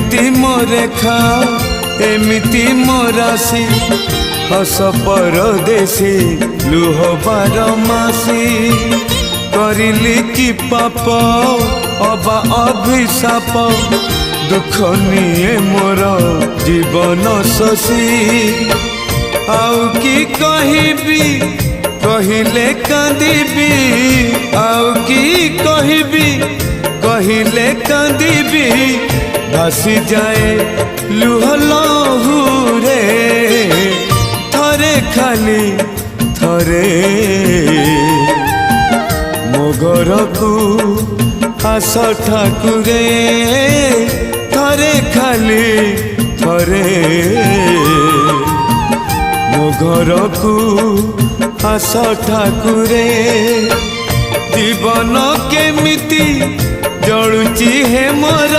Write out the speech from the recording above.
एमिति मो रेखा एमिति मो राशि हस परदेसी लुह बारमासी करिली कि पाप अबा अभिशाप दुख निये मोर जीवन शशि आउ कि कहबी कहिले कांदिबी आउ कि कहबी कहिले कांदिबी भासी जाए लुह लहुरे थरे खाली थरे मो घर को आस ठाकुरे थरे खाली थरे मो घर को आस ठाकुरे जीवन केमिति जलुची हे मोर।